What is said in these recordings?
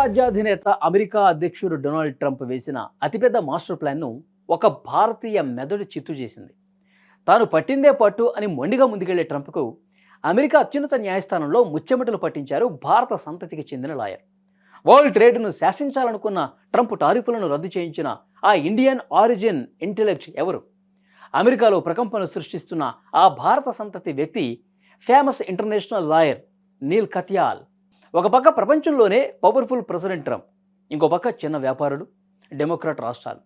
అగ్రరాజ్యాధినేత America అధ్యక్షుడు Donald Trump వేసిన అతిపెద్ద మాస్టర్ ప్లాన్ను ఒక భారతీయ మెదడు చిత్తు చేసింది. తాను పట్టిందే పట్టు అని మొండిగా ముందుకెళ్లే ట్రంప్కు అమెరికా అత్యున్నత న్యాయస్థానంలో ముచ్చెమటలు పట్టించారు భారత సంతతికి చెందిన లాయర్. వరల్డ్ ట్రేడ్ను శాసించాలనుకున్న ట్రంప్ టారిఫులను రద్దు చేయించిన ఆ ఇండియన్ ఆరిజిన్ ఇంటెలెక్ట్ ఎవరు? అమెరికాలో ప్రకంపనలు సృష్టిస్తున్న ఆ భారత సంతతి వ్యక్తి famous international lawyer Neal Katyal. ఒక పక్క ప్రపంచంలోనే పవర్ఫుల్ ప్రెసిడెంట్ ట్రంప్, ఇంకో పక్క చిన్న వ్యాపారులు, డెమోక్రాట్ రాష్ట్రాలు.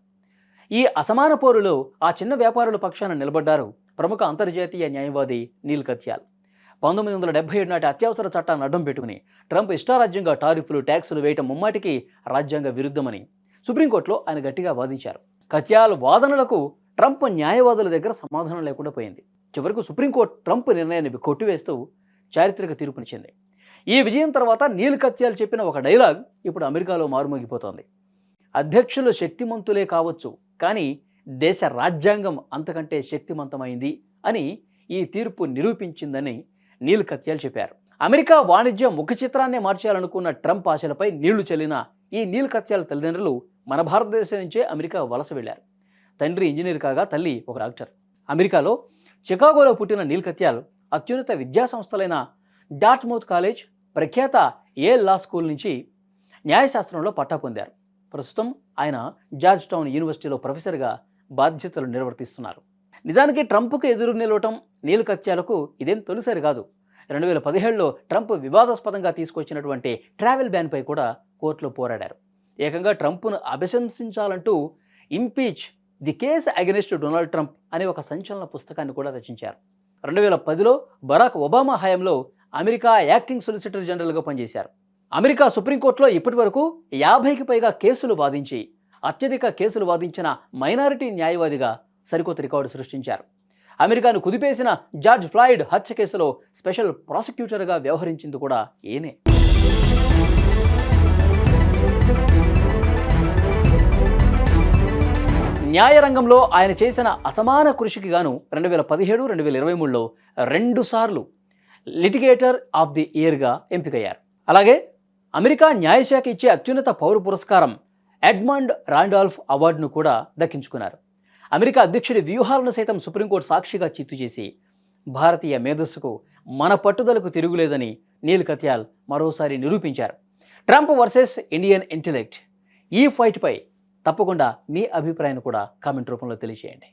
ఈ అసమాన పోరులో ఆ చిన్న వ్యాపారుల పక్షాన నిలబడ్డారు ప్రముఖ అంతర్జాతీయ న్యాయవాది నీల్ కత్యాల్. 1977 నాటి అత్యవసర చట్టాన్ని అడ్డం పెట్టుకుని ట్రంప్ ఇష్టారాజ్యంగా టారిఫ్లు, ట్యాక్సులు వేయటం ముమ్మాటికి రాజ్యాంగ విరుద్ధమని సుప్రీంకోర్టులో ఆయన గట్టిగా వాదించారు. కత్యాల్ వాదనలకు ట్రంప్ న్యాయవాదుల దగ్గర సమాధానం లేకుండా పోయింది. చివరకు సుప్రీంకోర్టు ట్రంప్ నిర్ణయాన్ని కొట్టివేస్తూ చారిత్రక తీర్పునిచ్చింది. ఈ విజయం తర్వాత నీల్ కత్యాల్ చెప్పిన ఒక డైలాగ్ ఇప్పుడు అమెరికాలో మారుమోగిపోతోంది. అధ్యక్షులు శక్తిమంతులే కావచ్చు, కానీ దేశ రాజ్యాంగం అంతకంటే శక్తిమంతమైంది అని ఈ తీర్పు నిరూపించిందని నీల్ కత్యాల్ చెప్పారు. అమెరికా వాణిజ్య ముఖ చిత్రాన్నే మార్చాలనుకున్న ట్రంప్ ఆశలపై నీళ్లు చల్లిన ఈ నీల్ కత్యాల్ తల్లిదండ్రులు మన భారతదేశం నుంచే అమెరికా వలస వెళ్లారు. తండ్రి ఇంజనీర్ కాగా తల్లి ఒక డాక్టర్. అమెరికాలో చికాగోలో పుట్టిన నీల్ కత్యాల్ అత్యున్నత విద్యా సంస్థలైన డార్ట్మౌత్ కాలేజ్, ప్రఖ్యాత ఏల్ లా స్కూల్ నుంచి న్యాయశాస్త్రంలో పట్టా పొందారు. ప్రస్తుతం ఆయన జార్జ్ టౌన్ యూనివర్సిటీలో ప్రొఫెసర్గా బాధ్యతలు నిర్వర్తిస్తున్నారు. నిజానికి ట్రంప్కు ఎదురు నిలవటం నీల్ కత్యాలకు ఇదేం తొలిసారి కాదు. 2017లో ట్రంప్ వివాదాస్పదంగా తీసుకొచ్చినటువంటి ట్రావెల్ బ్యాన్పై కూడా కోర్టులో పోరాడారు. ఏకంగా ట్రంప్ను అభిశంసించాలంటూ impeach the case against Donald Trump అనే ఒక సంచలన పుస్తకాన్ని కూడా రచించారు. 2010లో బరాక్ ఒబామా హయాంలో అమెరికా యాక్టింగ్ సొలిసిటర్ జనరల్గా పనిచేశారు. అమెరికా సుప్రీంకోర్టులో ఇప్పటి వరకు 50కి పైగా కేసులు వాదించి అత్యధిక కేసులు వాదించిన మైనారిటీ న్యాయవాదిగా సరికొత్త రికార్డు సృష్టించారు. అమెరికాను కుదిపేసిన జార్జ్ ఫ్లాయిడ్ హత్య కేసులో స్పెషల్ ప్రాసిక్యూటర్గా వ్యవహరించింది కూడా ఈయనే. న్యాయరంగంలో ఆయన చేసిన అసమాన కృషికి గాను 2017, 2023లో 2 సార్లు లిటిగేటర్ ఆఫ్ ది ఇయర్గా ఎంపికయ్యారు. అలాగే అమెరికా న్యాయశాఖ ఇచ్చే అత్యున్నత పౌర పురస్కారం ఎడ్మండ్ రాండాల్ఫ్ అవార్డును కూడా దక్కించుకున్నారు. అమెరికా అధ్యక్షుడి వ్యూహాలను సైతం సుప్రీంకోర్టు సాక్షిగా చిత్తు చేసి భారతీయ మేధస్సుకు మన పట్టుదలకు తిరుగులేదని నీల్ కత్యాల్ మరోసారి నిరూపించారు. ట్రంప్ వర్సెస్ ఇండియన్ ఇంటెలెక్ట్, ఈ ఫైట్పై తప్పకుండా మీ అభిప్రాయాన్ని కూడా కామెంట్ రూపంలో తెలియజేయండి.